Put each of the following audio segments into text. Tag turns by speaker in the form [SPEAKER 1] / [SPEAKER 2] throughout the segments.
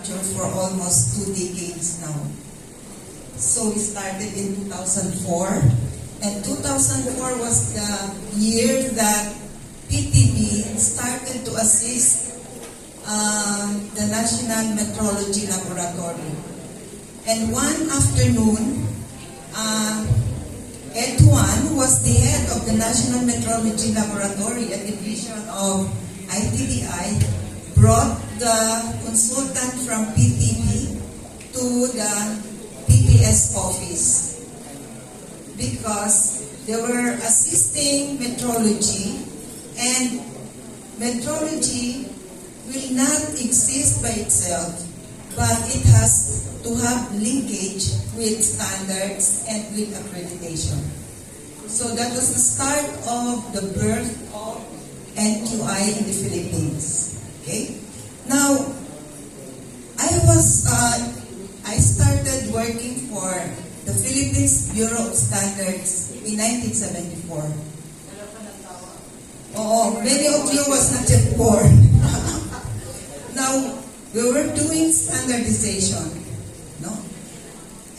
[SPEAKER 1] infrastructure for almost 2 decades now. So we started in 2004, and 2004 was the year that PTB started to assist the National Metrology Laboratory. And one afternoon, Ed Juan, who was the head of the National Metrology Laboratory, a division of ITDI, brought the consultant from PTB to the PPS office because they were assisting metrology, and metrology will not exist by itself, but it has to have linkage with standards and with accreditation. So that was the start of the birth of NQI in the Philippines. Okay? Now, I started working for the Philippines Bureau of Standards in 1974. Oh, many of you was not yet born. Now, we were doing standardization, no?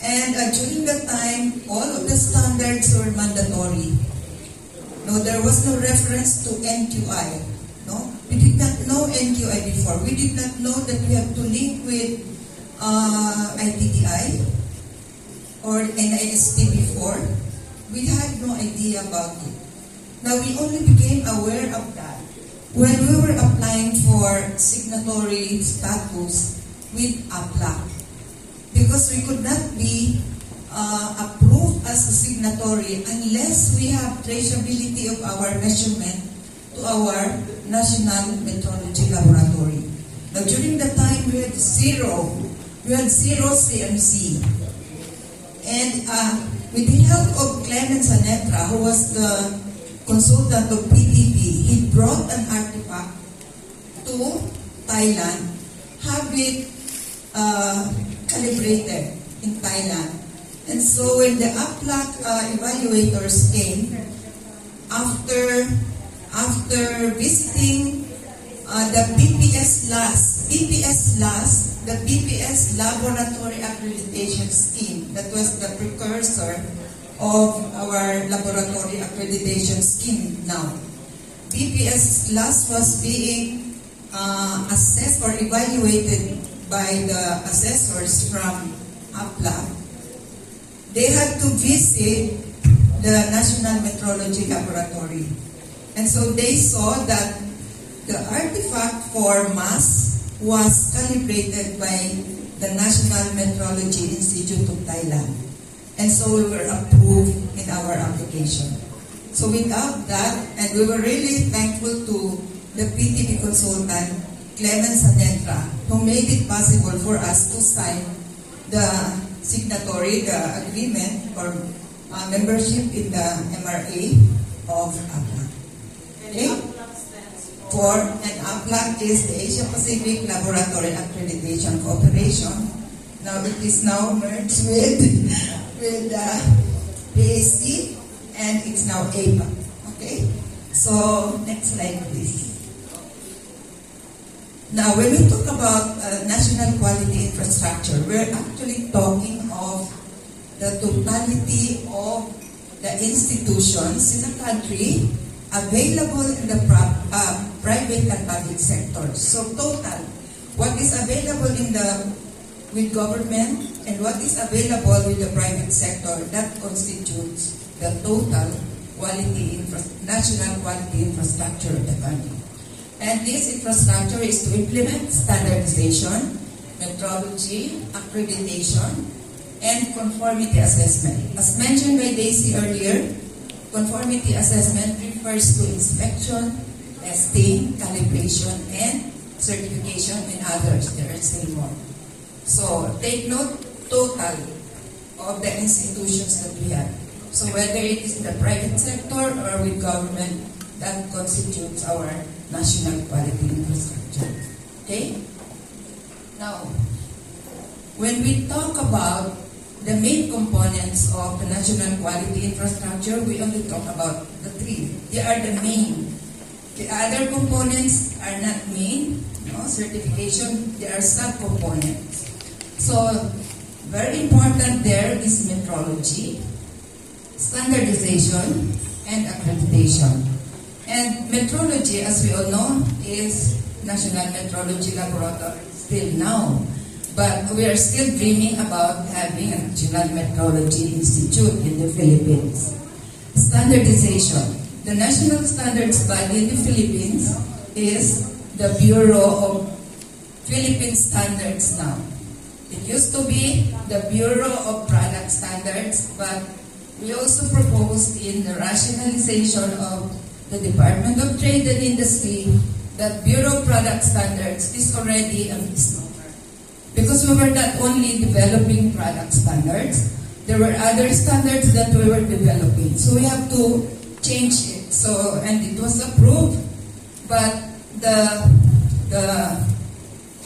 [SPEAKER 1] And during that time, all of the standards were mandatory. No, there was no reference to NQI. No, we did not know NQI before. We did not know that we have to link with ITDI or NIST before. We had no idea about it. Now, we only became aware of that when we were applying for signatory status with APLAC, because we could not be approved as a signatory unless we have traceability of our measurement to our National Metrology Laboratory. Now, during the time, we had zero CMC. And with the help of Clement Sanetra, who was the consultant of PTB, he brought an artifact to Thailand, have it calibrated in Thailand. And so when the APLAC evaluators came, after visiting the PPS LAS, the PPS Laboratory Accreditation Scheme, that was the precursor of our laboratory accreditation scheme now. PPS LAS was being assessed or evaluated by the assessors from APLAC. They had to visit the National Metrology Laboratory. And so they saw that the artifact for mass was calibrated by the National Metrology Institute of Thailand. And so we were approved in our application. So without that, and we were really thankful to the PTB consultant, Clement Sanetra, who made it possible for us to sign the signatory, the agreement or membership in the MRA of APLAC. Okay? And APLAC is the Asia Pacific Laboratory Accreditation Cooperation. Now it is now merged with PAC, and it's now APAC. Okay? So, next slide please. Now, when we talk about national quality infrastructure, we're actually talking of the totality of the institutions in the country available in the private and public sector. So total, what is available with government and what is available with the private sector, that constitutes the total national quality infrastructure of the country. And this infrastructure is to implement standardization, metrology, accreditation, and conformity assessment. As mentioned by Daisy earlier, conformity assessment refers to inspection, testing, calibration, and certification, and others. There are still more. So take note total of the institutions that we have. So whether it is in the private sector or with government, that constitutes our national quality infrastructure. Okay? Now, when we talk about the main components of the national quality infrastructure, we only talk about the three. They are the main. The other components are not main, no? certification, there are sub-components. So, very important there is metrology, standardization, and accreditation. And metrology, as we all know, is National Metrology Laboratory still now. But we are still dreaming about having a National Metrology Institute in the Philippines. Standardization. The national standards body in the Philippines is the Bureau of Philippine Standards now. It used to be the Bureau of Product Standards, but we also proposed in the rationalization of the Department of Trade and Industry that Bureau of Product Standards is already a misnomer. Because we were not only developing product standards, there were other standards that we were developing. So we have to change it. So, and it was approved, but the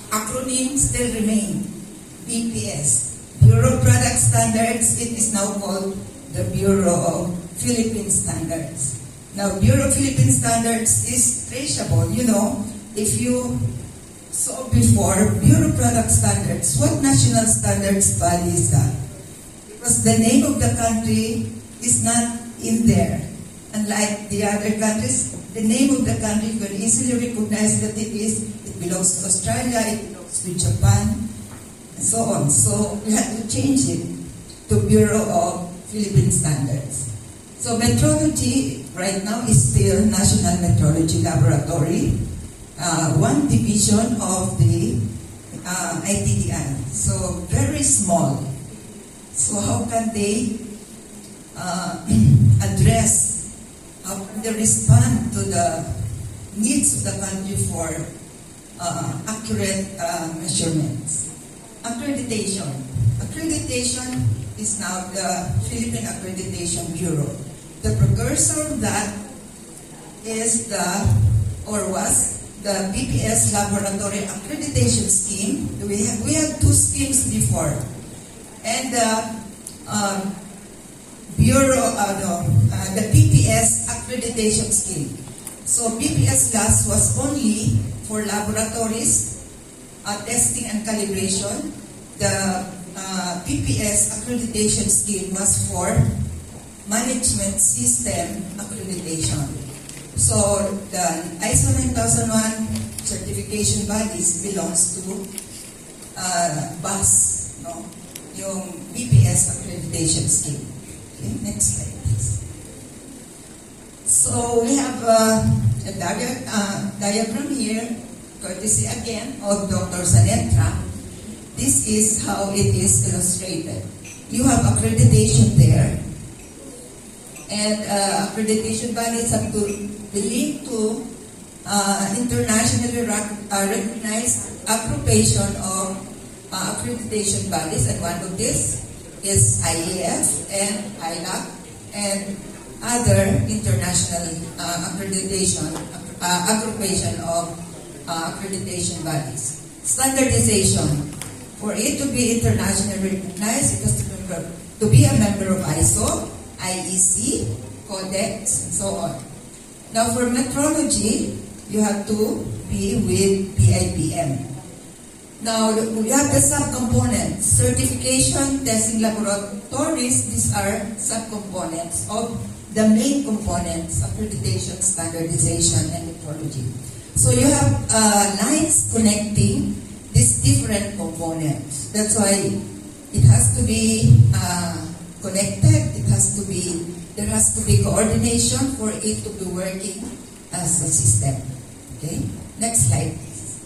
[SPEAKER 1] acronym still remains. BPS, Bureau of Product Standards. It is now called the Bureau of Philippine Standards. Now, Bureau of Philippine Standards is traceable. If you saw before, Bureau of Product Standards, what national standards body is that? Because the name of the country is not in there. Unlike the other countries, the name of the country you can easily recognize that it belongs to Australia, it belongs to Japan, and so on. So we had to change it to Bureau of Philippine Standards. So metrology right now is still National Metrology Laboratory, one division of the ITDI. So very small. So how can they address, how can they respond to the needs of the country for accurate measurements? Accreditation. Accreditation is now the Philippine Accreditation Bureau. The precursor of that is was the BPS Laboratory Accreditation Scheme. We had two schemes before. And the Bureau, the BPS Accreditation Scheme. So BPS last was only for laboratories, testing and calibration. The BPS accreditation scheme was for management system accreditation. So the ISO 9001 certification bodies belongs to BAS, yung BPS accreditation scheme. Okay, next slide, please. So we have a diagram here, courtesy again of Dr. Sanetra. This is how it is illustrated. You have accreditation there, and accreditation bodies have to be linked to internationally recognized occupation of accreditation bodies, and one of this is IAF and ILAC and other international accreditation occupation of accreditation bodies. Standardization. For it to be internationally recognized, it has to be a member of ISO, IEC, Codex, and so on. Now for metrology, you have to be with PIPM. Now we have the subcomponents. Certification, testing laboratories, these are subcomponents of the main components, accreditation, standardization, and metrology. So you have lines connecting these different components. That's why it has to be connected. There has to be coordination for it to be working as a system. Okay. Next slide, please.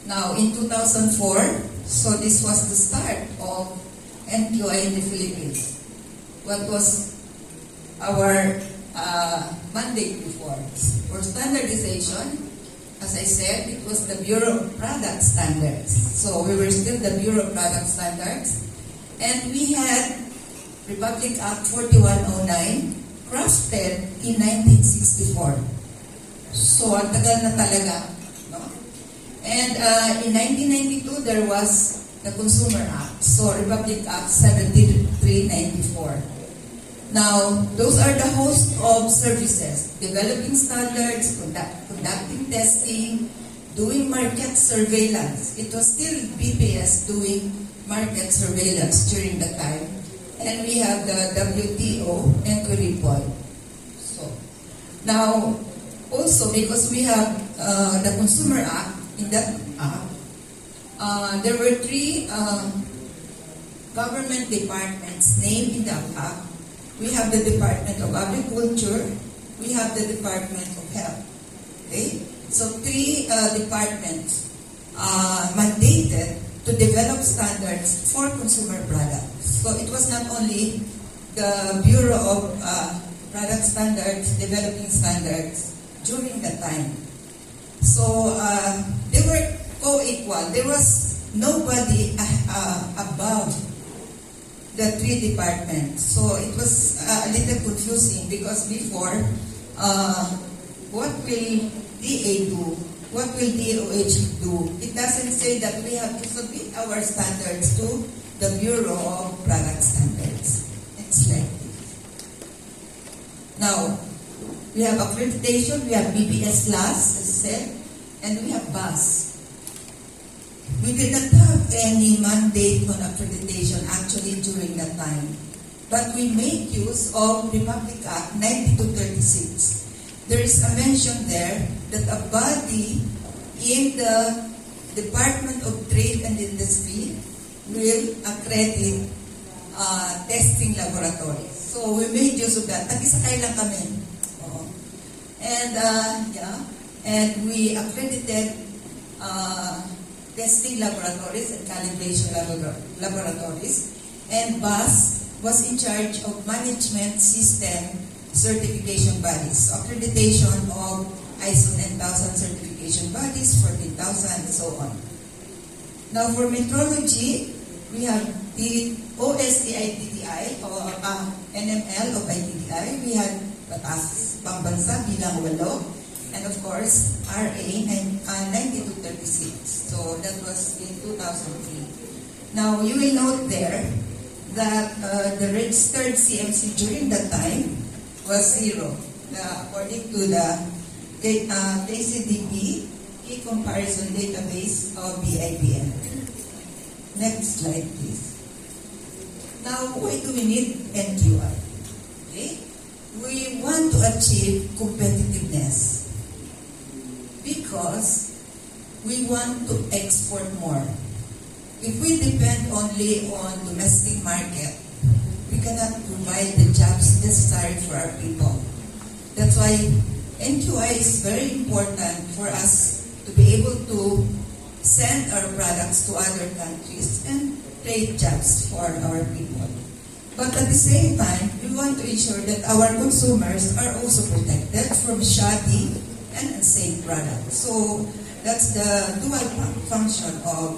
[SPEAKER 1] Now in 2004, so this was the start of NQI in the Philippines. What was our mandate before? For standardization, as I said, it was the Bureau of Product Standards. So we were still the Bureau of Product Standards. And we had Republic Act 4109 crafted in 1964. So ang tagal na talaga. No? And in 1992, there was the Consumer Act. So Republic Act 7394. Now, those are the host of services: developing standards, conducting testing, doing market surveillance. It was still BPS doing market surveillance during the time. And we have the WTO inquiry point. So, now, also because we have the Consumer Act, in that act, there were three government departments named in that act. We have the Department of Agriculture, we have the Department of Health. Okay? So three departments mandated to develop standards for consumer products. So it was not only the Bureau of Product Standards developing standards during that time. So they were co-equal. There was nobody above the three departments. So it was a little confusing because before, what will DA do? What will DOH do? It doesn't say that we have to submit our standards to the Bureau of Product Standards. Next slide, please. Now, we have accreditation, we have BPS LAS, as said, and we have BAS. We did not have any mandate on accreditation actually during that time. But we made use of Republic Act 9236. There is a mention there that a body in the Department of Trade and Industry will accredit testing laboratories. So we made use of that. Nag-isakay lang kami. Oo. And we accredited testing laboratories and calibration laboratories. And BAS was in charge of management system certification bodies, accreditation of ISO 9000 certification bodies, 14,000, and so on. Now for metrology, we have the OST ITDI or NML of ITDI. We had Batas Pambansa bilang 8, and of course RA 9236. So that was in 2003. Now you will note there that the registered CMC during that time was 0, according to the KCDP, Key Comparison Database of BIBM. Next slide, please. Now, why do we need NQI? Okay? We want to achieve competitiveness because we want to export more. If we depend only on domestic market, we cannot provide the jobs necessary for our people. That's why NQI is very important for us to be able to send our products to other countries and create jobs for our people. But at the same time, we want to ensure that our consumers are also protected from shoddy and unsafe products. So that's the dual function of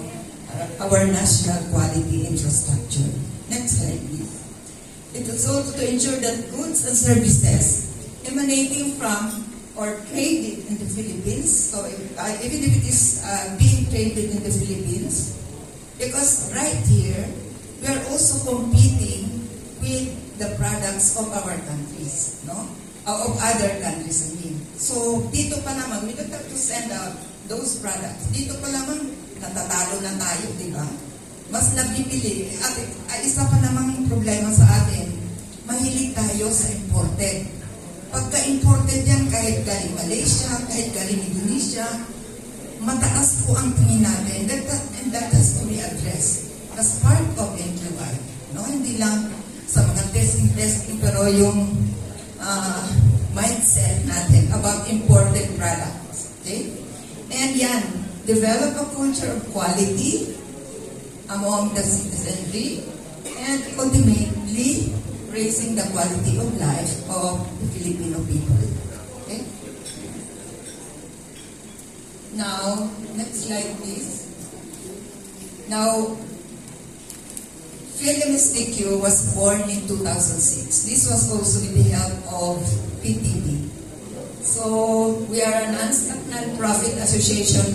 [SPEAKER 1] our national quality infrastructure. Next slide, please. It is also to ensure that goods and services emanating from or traded in the Philippines, so even if it is being traded in the Philippines, because right here, we are also competing with the products of our countries, no? Of other countries, I mean. So, dito pa naman, we don't have to send out those products. Dito pa naman, natatalo na tayo, di ba? Mas nabibili. At isa pa namang problema sa atin, mahilig tayo sa imported. Pagka-imported yan, kahit galing Malaysia, kahit galing Indonesia, mataas po ang tingin natin. And that has to be addressed as part of NQI. No? Hindi lang sa mga testing, pero yung mindset natin about imported products. Okay? And yan, develop a culture of quality among the citizenry, and ultimately raising the quality of life of the Filipino people. Okay? Now, next slide, please. Now, PhilMSTQ was born in 2006. This was also with the help of PTB. So, we are a non-profit association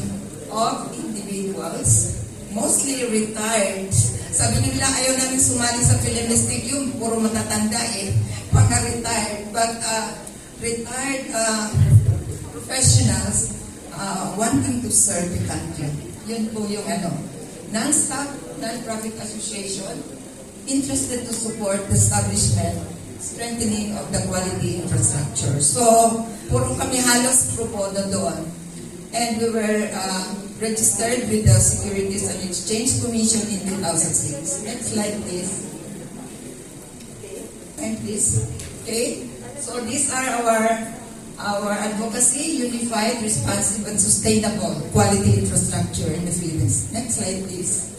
[SPEAKER 1] of individuals, mostly retired. Sabi nila, ayaw namin sumali sa PhilMSTQ, puro matatanda mga retired. But retired professionals wanting to serve the country. Yun po yung non-stop, non-profit association interested to support the establishment, strengthening of the quality infrastructure. So, puro kami halos grupo doon. And we were registered with the Securities and Exchange Commission in 2006. Next slide, please. And please. Okay. So these are our advocacy, unified, responsive, and sustainable quality infrastructure in the Philippines. Next slide, please.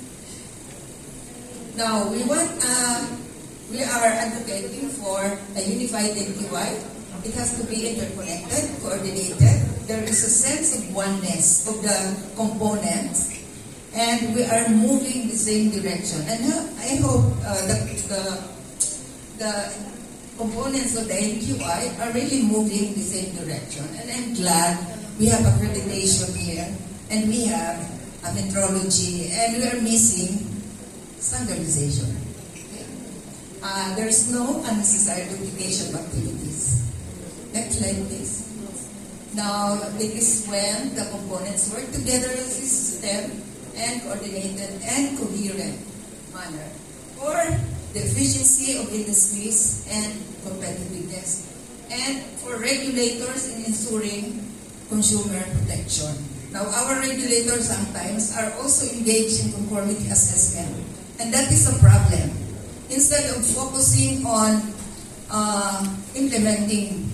[SPEAKER 1] Now, we are advocating for a unified MTY. It has to be interconnected, coordinated. There is a sense of oneness of the components, and we are moving the same direction. And I hope the components of the MTY are really moving the same direction. And I'm glad we have accreditation here, and we have a metrology, and we are missing standardization. There's no unnecessary duplication of activities. Next slide, please. Now, it is when the components work together as a system and coordinated and coherent manner for the efficiency of industries and competitiveness, and for regulators in ensuring consumer protection. Now, our regulators sometimes are also engaged in conformity assessment, and that is a problem. Instead of focusing on implementing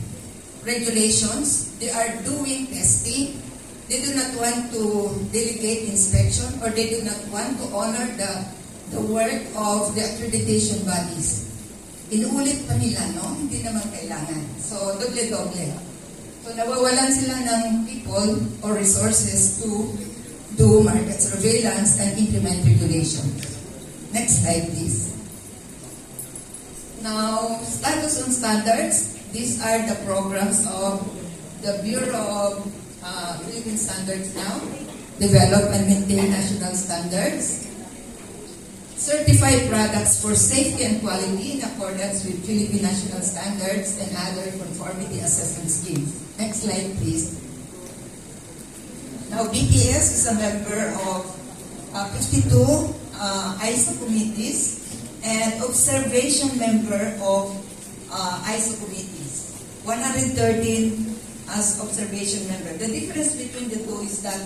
[SPEAKER 1] regulations, they are doing testing. They do not want to delegate inspection, or they do not want to honor the work of the accreditation bodies. Inuulit pa nila, no? Hindi naman kailangan. So, doble-doble. So, nawawalan sila ng people or resources to do market surveillance and implement regulations. Next slide, please. Now, status on standards. These are the programs of the Bureau of Philippine Standards now. Develop and maintain national standards. Certify products for safety and quality in accordance with Philippine national standards and other conformity assessment schemes. Next slide, please. Now, BPS is a member of 52 ISO committees and observation member of ISO committees. 113 as observation member. The difference between the two is that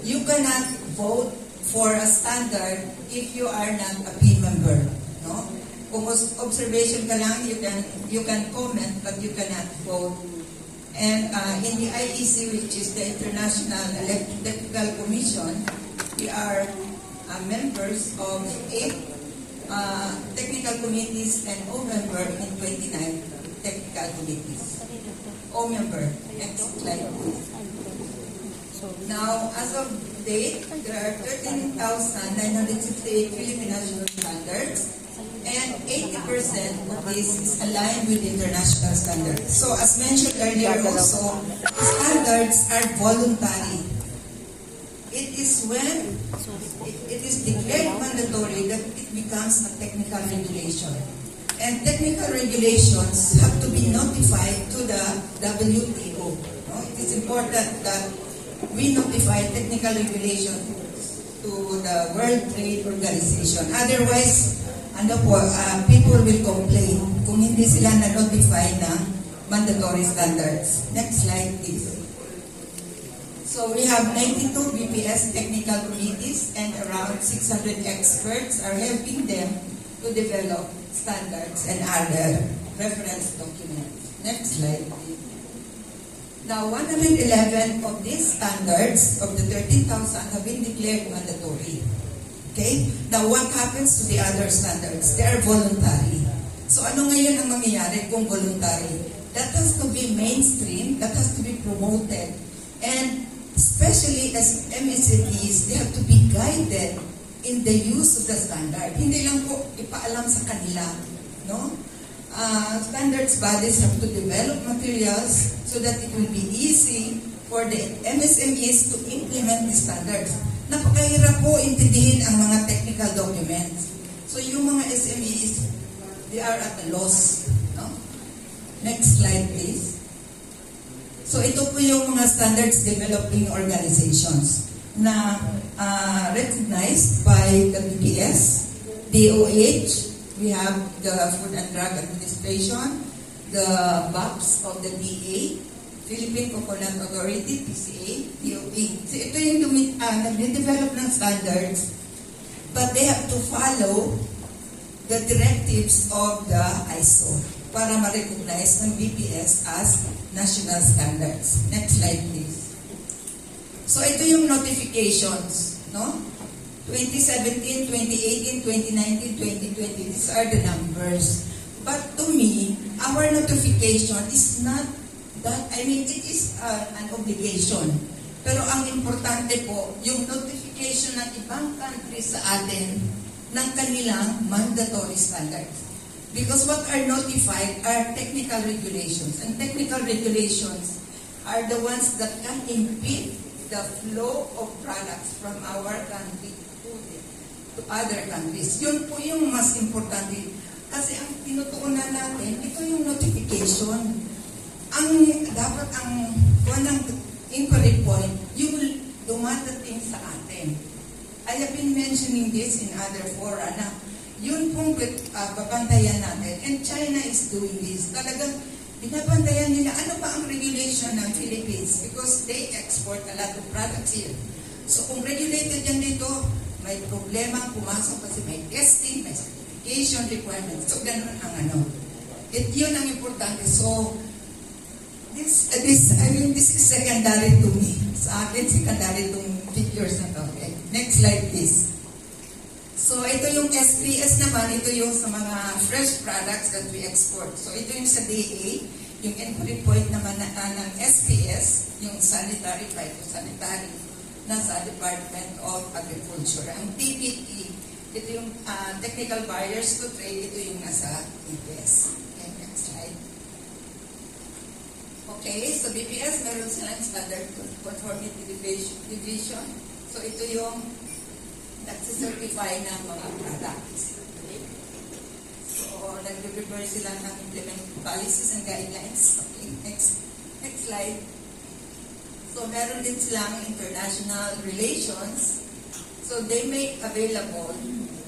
[SPEAKER 1] you cannot vote for a standard if you are not a P member, no? Kung observation ka lang, you can comment, but you cannot vote. And in the IEC, which is the International Electrical Commission, we are members of 8 technical committees and O-member in 29 technical committees. O-member. Next slide, please. Now, as of date, there are 13,968 Philippine national standards, and 80% of this is aligned with international standards. So, as mentioned earlier also, standards are voluntary. It is when it is declared mandatory that it becomes a technical regulation. And technical regulations have to be notified to the WTO. No? It is important that we notify technical regulations to the World Trade Organization. Otherwise, people will complain kung hindi sila na-notify ng mandatory standards. Next slide, please. So we have 92 BPS technical committees, and around 600 experts are helping them to develop standards and other reference documents. Next slide, please. Now, 111 of these standards of the 13,000 have been declared mandatory. Okay? Now, what happens to the other standards? They are voluntary. So, ano ngayon ang mangyayari kung voluntary? That has to be mainstream, that has to be promoted, and especially as MSTQs, they have to be guided in the use of the standard. Hindi lang po ipaalam sa kanila, no? Standards bodies have to develop materials so that it will be easy for the MSMEs to implement the standards. Napakahirap po intindihin ang mga technical documents. So yung mga SMEs, they are at a loss, no? Next slide, please. So ito po yung mga standards developing organizations na recognized by the BPS, DOH, we have the Food and Drug Administration, the BAPS of the DA, Philippine Coconut Authority, PCA, DOP. So ito yung nag-develop ng standards, but they have to follow the directives of the ISO para ma-recognize ng BPS as national standards. Next slide, please. So ito yung notifications, no? 2017, 2018, 2019, 2020, these are the numbers. But to me, our notification is not that, I mean, it is an obligation. Pero ang importante po, yung notification ng ibang countries sa atin ng kanilang mandatory standards. Because what are notified are technical regulations. And technical regulations are the ones that can impede the flow of products from our country to other countries. Yun po yung mas importante. Kasi ang tinutuunan natin, ito yung notification. Dapat ang unang inquiry point, yung dumadating sa atin. I have been mentioning this in other fora na yun pong babantayan natin. And China is doing this. Talagang binabantayan nila ano ba ang regulation ng Philippines because they export a lot of products here. So kung regulated yan dito, may problema pumasok kasi may testing, may certification requirements. So ganun ang ano. Yun ang importante. So this is secondary to me. Sa akin, secondary itong figures na to. Okay. Next slide, please. So, ito yung SPS naman, ito yung sa mga fresh products that we export. So, ito yung sa DA, yung entry point naman ng SPS, yung sanitary, phytosanitary, nasa Department of Agriculture. Ang TPE, ito yung technical barriers to trade, ito yung nasa EPS. Okay, next slide. Okay, so BPS, meron silang standard conformity division. So, ito yung nagsicertify ng mga products. Okay? So, nag-prepare sila ng implement policies and guidelines. Okay, next slide. So, meron din silang international relations. So, they make available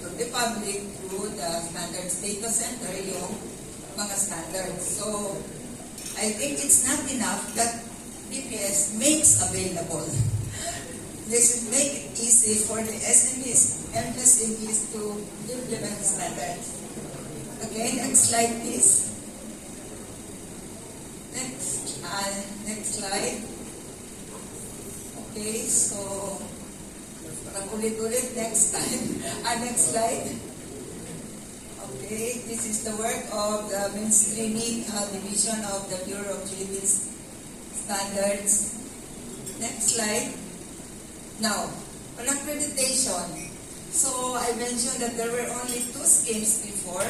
[SPEAKER 1] to the public through the standards data center yung mga standards. So, I think it's not enough that BPS makes available. They should make it easy for the SMEs, MSTQs to implement standards. Okay, next slide, please. Next slide. Okay, so parang ulit-ulit next time. Next slide. Okay, this is the work of the mainstreaming division of the Bureau of Philippines Standards. Next slide. Now, on accreditation, so I mentioned that there were only 2 schemes before,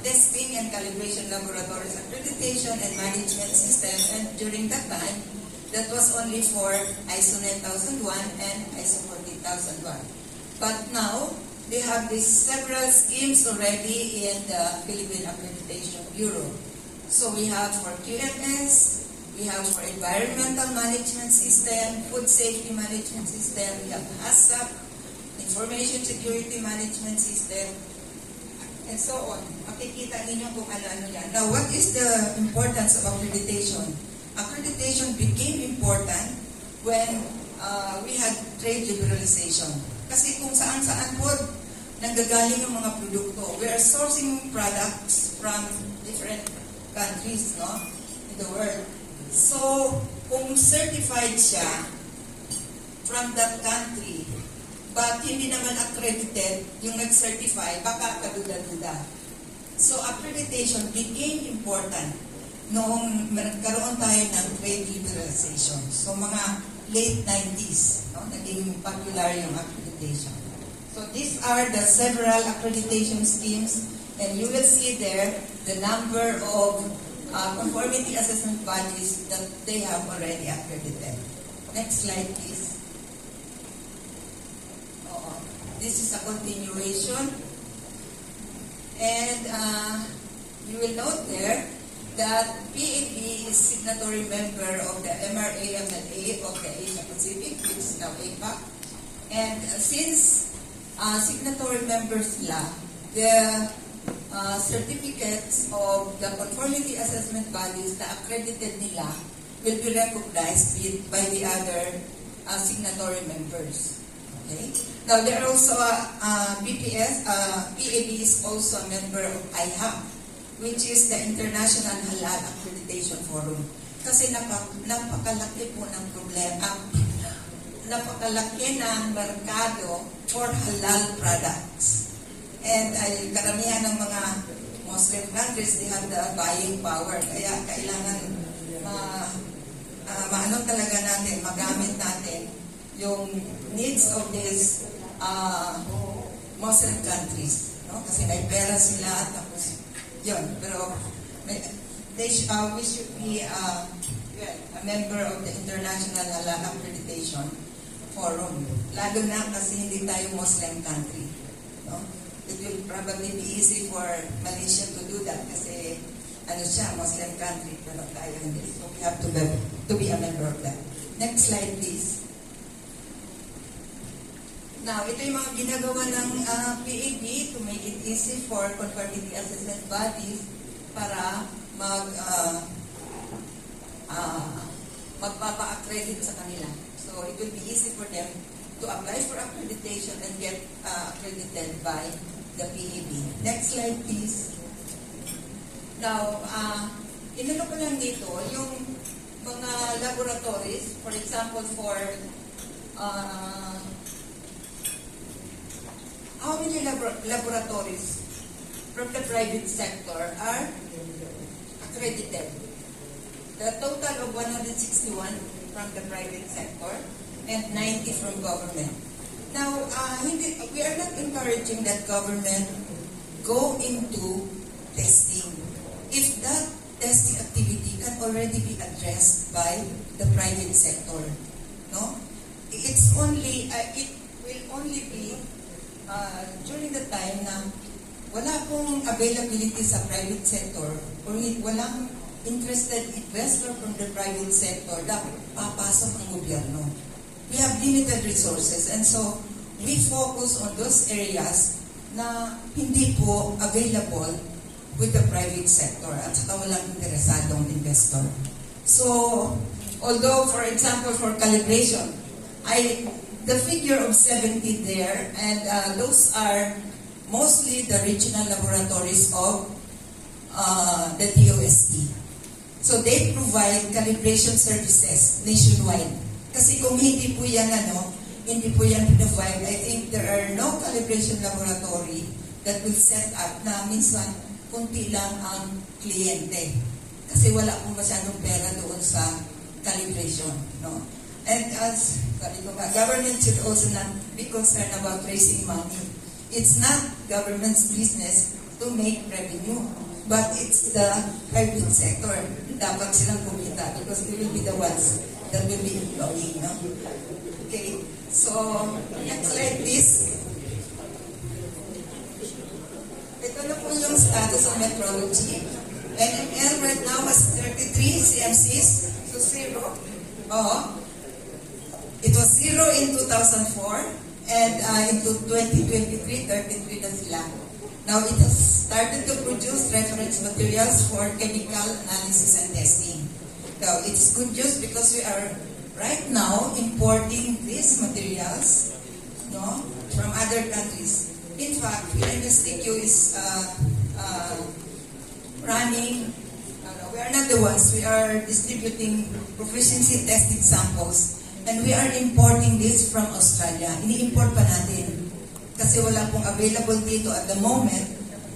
[SPEAKER 1] testing and calibration laboratories accreditation and management system, and during that time, that was only for ISO 9001 and ISO 14001. But now, they have these several schemes already in the Philippine Accreditation Bureau. So we have for QMS, we have for Environmental Management System, Food Safety Management System, we have HACCP, Information Security Management System, and so on. Makikita ninyo kung ano-ano yan. Now, what is the importance of accreditation? Accreditation became important when we had trade liberalization. Kasi kung saan-saan po nanggagaling yung mga produkto. We are sourcing products from different countries, no, in the world. So, kung certified siya from that country, but hindi naman accredited, yung nag-certify, baka kaduda-duda. So, accreditation became important noong nagkaroon tayo ng trade liberalization. So, mga late 90s, no, naging popular yung accreditation. So, these are the several accreditation schemes, and you will see there the number of conformity assessment bodies that they have already accredited. Next slide, please. This is a continuation. And you will note there that PAB is signatory member of the MRA-MLA of the Asia Pacific, which is now APAC. And since signatory members sila, the certificates of the conformity assessment bodies na accredited nila will be recognized by the other signatory members. Okay? Now, there are also PAB is also a member of IHAP, which is the International Halal Accreditation Forum. Kasi napakalaki po ng problema, napakalaki ng merkado for halal products. And karamihan ng mga Muslim countries, they have the buying power. Kaya kailangan maano talaga natin, magamit natin yung needs of these Muslim countries. No? Kasi may pera sila, tapos yun. Pero we should be a member of the International Halal Accreditation Forum. Lalo na kasi hindi tayo Muslim country. No? It will probably be easy for Malaysia to do that kasi ano siya, Muslim country, pero tayo hindi. So we have to be a member of that. Next slide, please. Now, ito yung mga ginagawa ng PAB to make it easy for conformity assessment bodies para magpapa-accredit sa kanila. So, it will be easy for them to apply for accreditation and get accredited by the PAB. Next slide, please. Now, inano ko lang dito, yung mga laboratories, for example, for how many laboratories from the private sector are accredited? The total of 161 from the private sector and 90 from government. Now, we are not encouraging that government go into testing. If that testing activity can already be addressed by the private sector, no? It's only, it will only be during the time na wala pong availability sa private sector or walang interested investor from the private sector, dapat papasok ang gobyerno. We have limited resources and so we focus on those areas na hindi po available with the private sector at saka walang interesadong investor. So, although for example for calibration, the figure of 70 there, and those are mostly the regional laboratories of the DOST. So they provide calibration services nationwide. Kasi kung hindi po yan, hindi po yan provide, I think there are no calibration laboratory that will set up na minsan kunti lang ang kliyente. Kasi wala po masyadong pera doon sa calibration. No? And as government should also not be concerned about raising money. It's not government's business to make revenue, but it's the private sector. Dapat silang kumita because they will be the ones that will be employing. No? Okay, so next slide please. Ito na po yung status of metrology. NML right now has 33 CMCs to 0. It was 0 in 2004 and into 2023, 33 na sila. Now it has started to produce reference materials for chemical analysis and testing. Now it's good news because we are right now importing these materials from other countries. In fact, PhilMSTQ is running, we are not the ones, we are distributing proficiency testing samples. And we are importing this from Australia. Ini-import pa natin. Kasi wala pong available dito at the moment.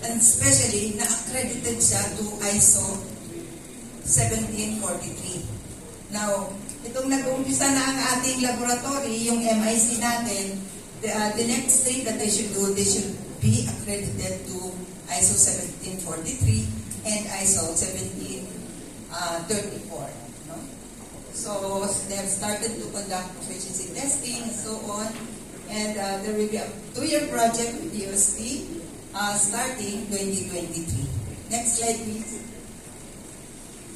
[SPEAKER 1] And especially, na-accredited siya to ISO 1743. Now, itong nag-umpisa na ang ating laboratory, yung MIC natin, the next thing that they should do, they should be accredited to ISO 1743 and ISO 1734. So they have started to conduct proficiency testing and so on. And there will be a 2-year project with DOST starting 2023. Next slide, please.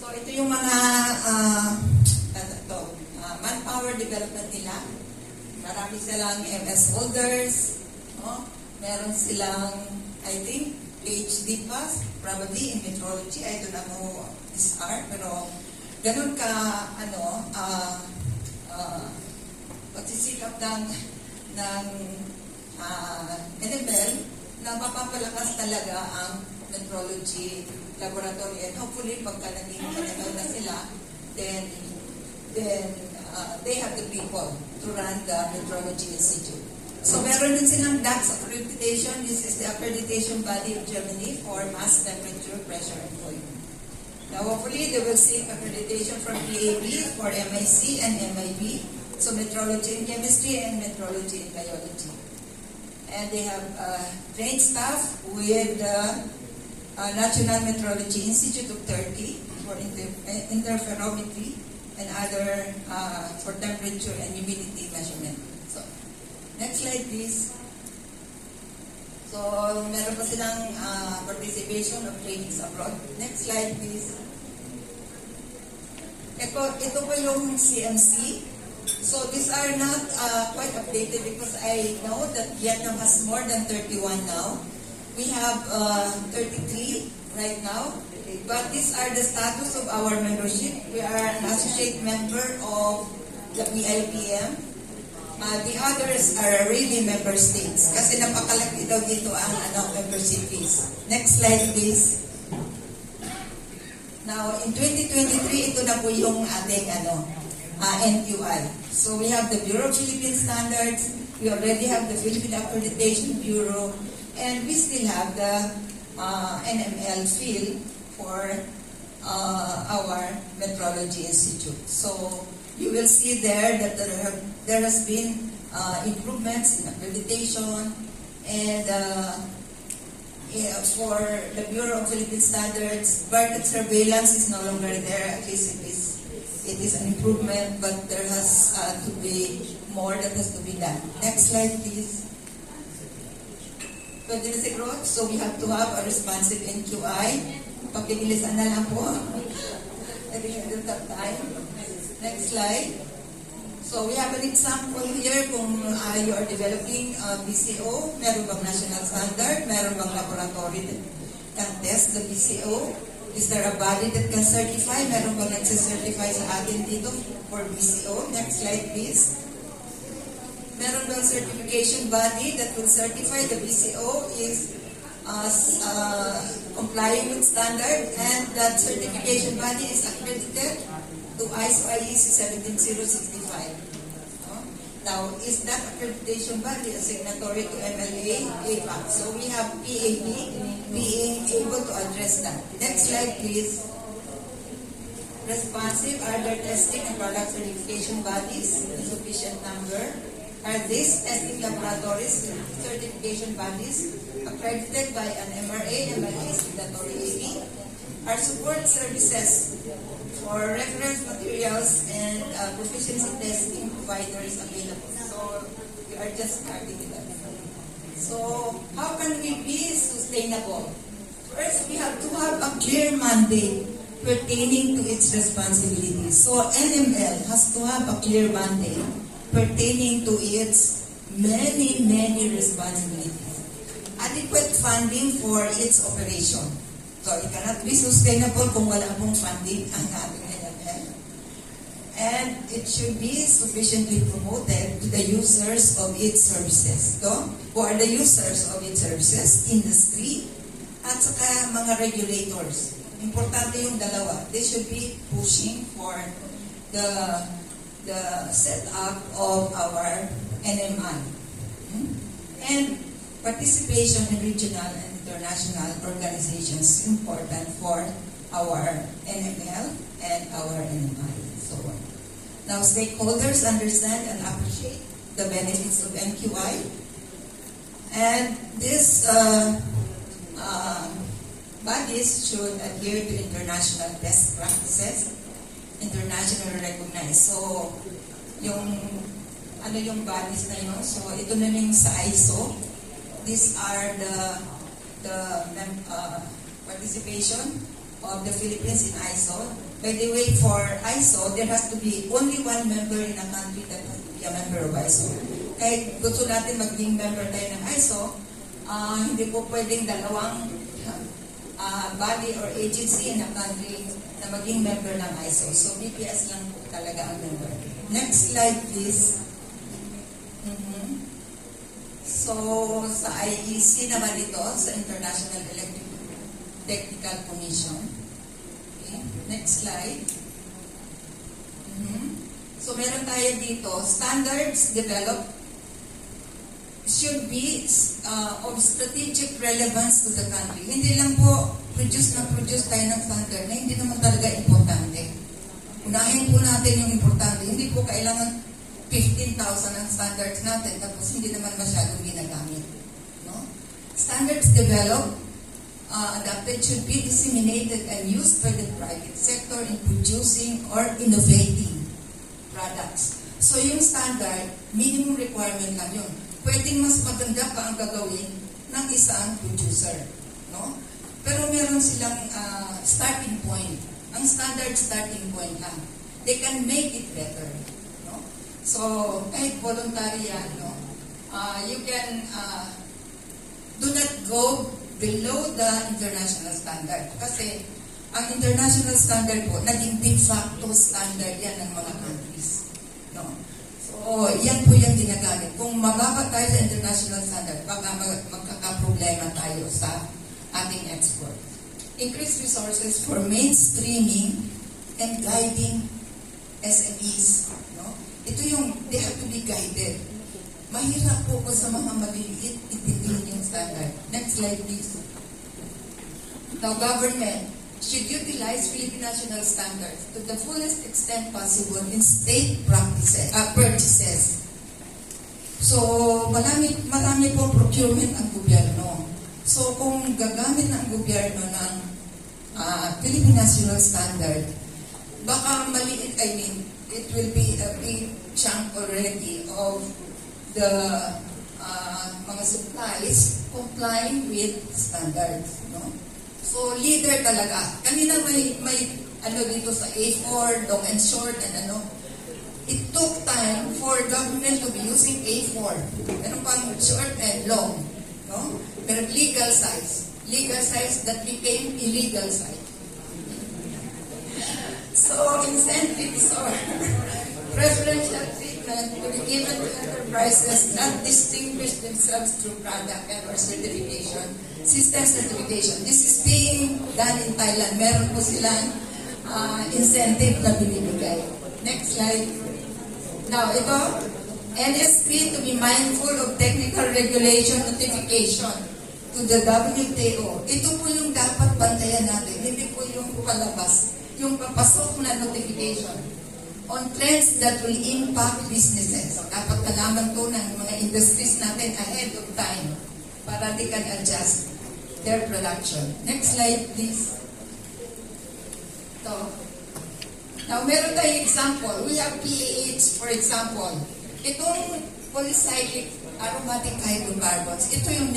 [SPEAKER 1] So ito yung mga manpower development nila. Marami silang MS holders, no? Meron silang, I think, PhD pa, probably in metrology. I don't know these are, pero ganun ka, pagsisikap ng NML na mapapalakas talaga ang metrology laboratory. And hopefully, pagka naging NML na sila, then they have the people to run the Metrology Institute. So meron din silang DAX Accreditation. This is the accreditation body of Germany for mass temperature, pressure, and volume. Now hopefully they will seek accreditation from PAB for MIC and MIB. So metrology in chemistry and metrology in biology. And they have trained staff with the National Metrology Institute of Turkey for interferometry and other for temperature and humidity measurement. So, next slide please. So, meron pa silang participation of trainings abroad. Next slide please. Ito po yung CMC. So, these are not quite updated because I know that Vietnam has more than 31 now. We have 33 right now. But these are the status of our membership. We are an associate member of the PIPM. The others are really member states. Kasi napakalaki daw dito ang membership fees. Next slide please. Now, in 2023, ito na po yung ating NQI. So we have the Bureau of Philippine Standards. We already have the Philippine Accreditation Bureau. And we still have the NML field for our Metrology Institute. So you will see there that there has been improvements in accreditation, and for the Bureau of Philippine Standards, market surveillance is no longer there. At least it is an improvement, but there has to be more that has to be done. Next slide, please. Pwede na si Cruz. So we have to have a responsive NQI. Pagkibilisan na lang po. I think I don't have time. Next slide. So we have an example here kung you are developing BCO. Meron bang national standard? Meron bang laboratory that can test the BCO? Is there a body that can certify? Meron bang nagsicertify sa atin dito for BCO? Next slide please. Meron bang certification body that will certify the BCO is complying with standard, and that certification body is accredited to ISO IEC 17065. Now, is that accreditation body a signatory to MLA, APAC? So we have PAB being able to address that. Next slide, please. Responsive are there testing and product certification bodies, insufficient number. Are these testing laboratories, certification bodies, accredited by an MRA, MLA, signatory AB? Are support services for reference materials and proficiency testing providers available? So, we are just starting with that. So, how can we be sustainable? First, we have to have a clear mandate pertaining to its responsibilities. So, NML has to have a clear mandate pertaining to its many responsibilities. Adequate funding for its operation. So it cannot be sustainable kung wala pong funding ang ating NML. And it should be sufficiently promoted to the users of its services. So, who are the users of its services? Industry at saka mga regulators. Importante yung dalawa. They should be pushing for the setup of our NMI. And participation in regional and international organizations is important for our NML and our NMI. So now stakeholders understand and appreciate the benefits of NQI, and these bodies should adhere to international best practices, internationally recognized. So, yung bodies na yun, so ito na yung sa ISO. These are the participation of the Philippines in ISO. By the way, for ISO, there has to be only one member in a country that has to be a member of ISO. Kahit gusto natin maging member tayo ng ISO, hindi po pwedeng dalawang body or agency in a country na maging member ng ISO. So, BPS lang po talaga ang member. Next slide, please. So, sa IEC naman ito, sa International Electrical Technical Commission. Okay. Next slide. So, meron tayo dito, standards developed should be of strategic relevance to the country. Hindi lang po produce tayo ng standard na hindi naman talaga importante. Unahin po natin yung importante. Hindi po kailangan 15,000 ang standards natin tapos hindi naman masyadong ginagamit. No? Standards developed, adapted should be disseminated and used by the private sector in producing or innovating products. So yung standard, minimum requirement lang yun. Pwedeng mas maganda pa ang gagawin ng isang producer. No? Pero meron silang starting point. Ang standard starting point lang. They can make it better. No? So, kahit voluntary yan, no? You can do not go below the international standard. Kasi ang international standard po, naging de facto standard yan ng mga countries. No? So, yan po yung ginagamit. Kung mababa tayo sa international standard, baka magkakaproblema tayo sa ating export. Increase resources for mainstreaming and guiding SMEs. No? Ito yung, they have to be guided. Mahirap po ko sa mga maliliit, itindihin yung standard. Next slide, please. Now, government should utilize Philippine national standards to the fullest extent possible in state purchases. So, marami pong procurement ang gobyerno. So, kung gagamit ng gobyerno ng Philippine national standard, baka maliit, it will be a big chunk already of the mga supplies complying with standards. No? So, leader talaga. Kanina may dito sa A4, long and short, and it took time for government to be using A4. Meron pang short and long. No? Pero legal size that became illegal size. So, incentives or preferential treatment to be given to enterprises not distinguish themselves through product and or certification, system certification. This is being done in Thailand. Meron po silang incentive na binibigay. Next slide. Now, ito, NSP to be mindful of technical regulation notification to the WTO. Ito po yung dapat bantayan natin. Hindi po yung palabas. Yung papasok na notification on trends that will impact businesses. Dapat nalaman to ng mga industries natin ahead of time para they can adjust their production. Next slide, please. Ito. Now, meron tayong example. We have PAH, for example. Itong polycyclic aromatic hydrocarbons, ito yung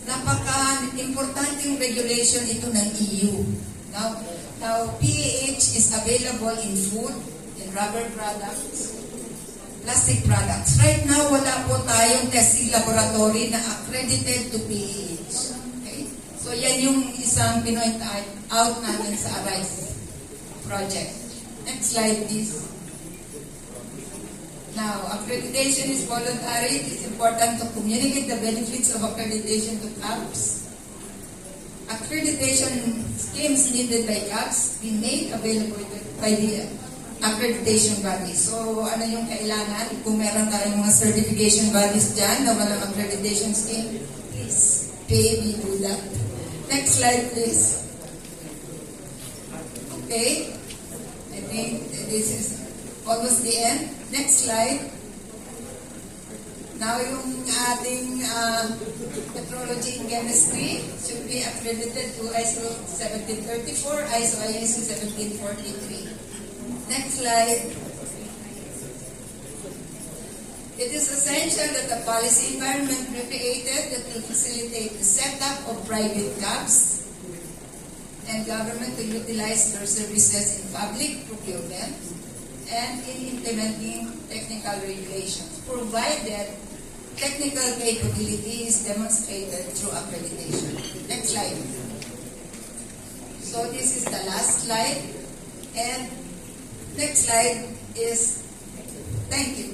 [SPEAKER 1] napaka-importante yung regulation ito ng EU. Now, PAH is available in food, in rubber products, plastic products. Right now, wala po tayong testing laboratory na accredited to PAH. Okay? So, yan yung isang pinoint out namin sa ARISE project. Next slide, please. Now, accreditation is voluntary. It is important to communicate the benefits of accreditation to CAPs. Accreditation schemes needed by CAPs be made available by the accreditation body. So, ano yung kailangan? Kung meron tayong mga certification bodies dyan na walang accreditation scheme, please pay me to that. Next slide, please. Okay. I think this is almost the end. Next slide. Now, yung ating metrology and chemistry should be accredited to ISO 1734, ISO 1743. Next slide. It is essential that the policy environment be created that will facilitate the setup of private labs
[SPEAKER 2] and government to utilize their services in public procurement and in implementing technical regulations, provided technical capability is demonstrated through accreditation. Next slide. So this is the last slide. And next slide is thank you.